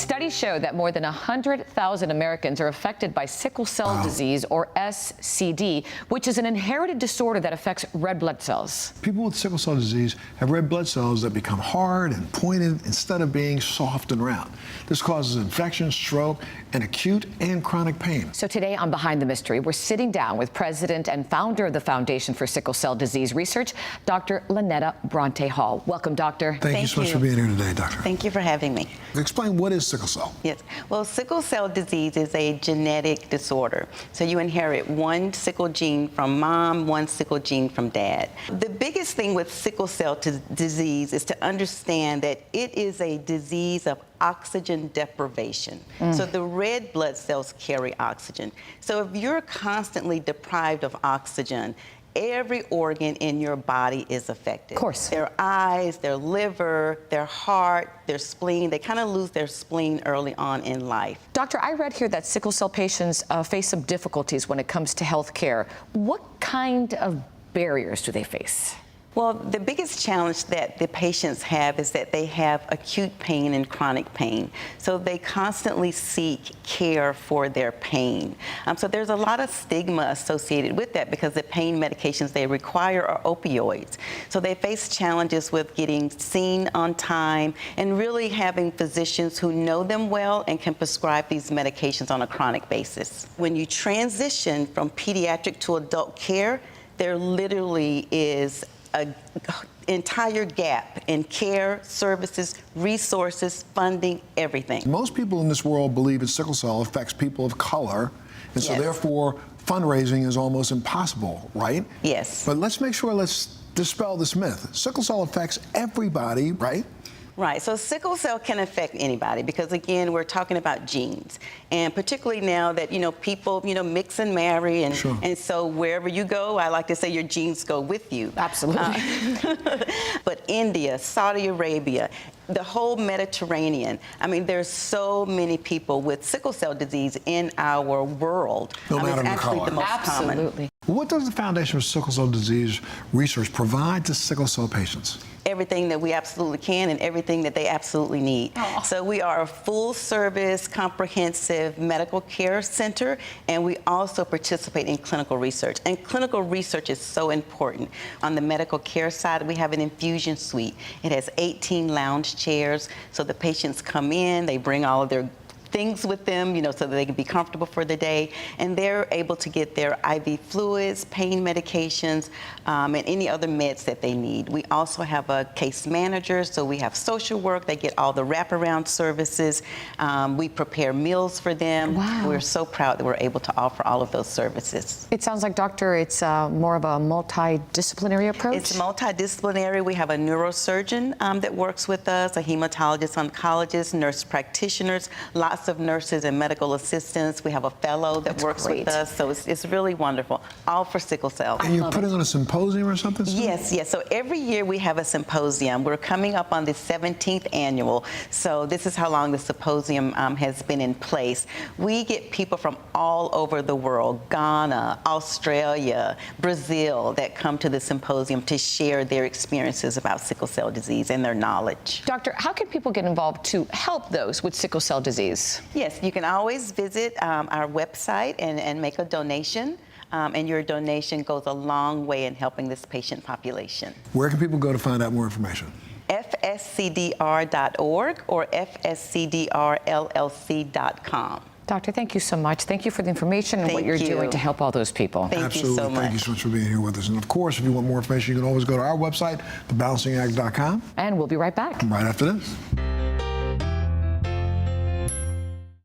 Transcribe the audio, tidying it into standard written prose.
Studies show that more than 100,000 Americans are affected by sickle cell disease, or SCD, which is an inherited disorder that affects red blood cells. People with sickle cell disease have red blood cells that become hard and pointed instead of being soft and round. This causes infection, stroke, and acute and chronic pain. So today on Behind the Mystery, we're sitting down with President and founder of the Foundation for Sickle Cell Disease Research, Dr. Lanetta Bronte-Hall. Welcome, doctor. Thank you so much for being here today, doctor. Thank you for having me. Explain, what is sickle cell? Yes. Well, sickle cell disease is a genetic disorder. So you inherit one sickle gene from mom, one sickle gene from dad. The biggest thing with sickle cell disease is to understand that it is a disease of oxygen deprivation. So the red blood cells carry oxygen. So if you're constantly deprived of oxygen, every organ in your body is affected. Of course. Their eyes, their liver, their heart, their spleen, they kind of lose their spleen early on in life. Doctor, I read here that sickle cell patients face some difficulties when it comes to health care. What kind of barriers do they face? Well, the biggest challenge that the patients have is that they have acute pain and chronic pain. So they constantly seek care for their pain. So there's a lot of stigma associated with that because the pain medications they require are opioids. So they face challenges with getting seen on time and really having physicians who know them well and can prescribe these medications on a chronic basis. When you transition from pediatric to adult care, there literally is an entire gap in care, services, resources, funding, everything. Most people in this world believe that sickle cell affects people of color, and so therefore fundraising is almost impossible, right? Yes. But let's dispel this myth. Sickle cell affects everybody, right? Right, so sickle cell can affect anybody because, again, we're talking about genes. And particularly now that, people, mix and marry. And, and so wherever you go, I like to say your genes go with you. Absolutely. But India, Saudi Arabia, the whole Mediterranean, I mean, there's so many people with sickle cell disease in our world. No matter it's actually color. the most Absolutely. common. What does the Foundation for Sickle Cell Disease Research provide to sickle cell patients? Everything that we absolutely can and everything that they absolutely need. So we are a full-service, comprehensive medical care center, and we also participate in clinical research. And clinical research is so important. On the medical care side, we have an infusion suite. It has 18 lounge chairs, so the patients come in, they bring all of their things with them, so that they can be comfortable for the day, and they're able to get their IV fluids, pain medications, and any other meds that they need. We also have a case manager, so we have social work. They get all the wraparound services. We prepare meals for them. Wow. We're so proud that we're able to offer all of those services. It sounds like, doctor, it's more of a multidisciplinary approach? It's multidisciplinary. We have a neurosurgeon that works with us, a hematologist, oncologist, nurse practitioners, lots of nurses and medical assistants. We have a fellow that works with us, so it's really wonderful, all for sickle cell. And you're putting on a symposium or something? Yes. So every year we have a symposium. We're coming up on the 17th annual, so this is how long the symposium has been in place. We get people from all over the world, Ghana, Australia, Brazil, that come to the symposium to share their experiences about sickle cell disease and their knowledge. Doctor, how can people get involved to help those with sickle cell disease? Yes, you can always visit our website and make a donation, and your donation goes a long way in helping this patient population. Where can people go to find out more information? FSCDR.org or FSCDRLLC.com. Doctor, thank you so much. Thank you for the information and what you're doing to help all those people. Thank you so much. Thank you so much for being here with us. And of course, if you want more information, you can always go to our website, thebalancingact.com. And we'll be right back. Right after this.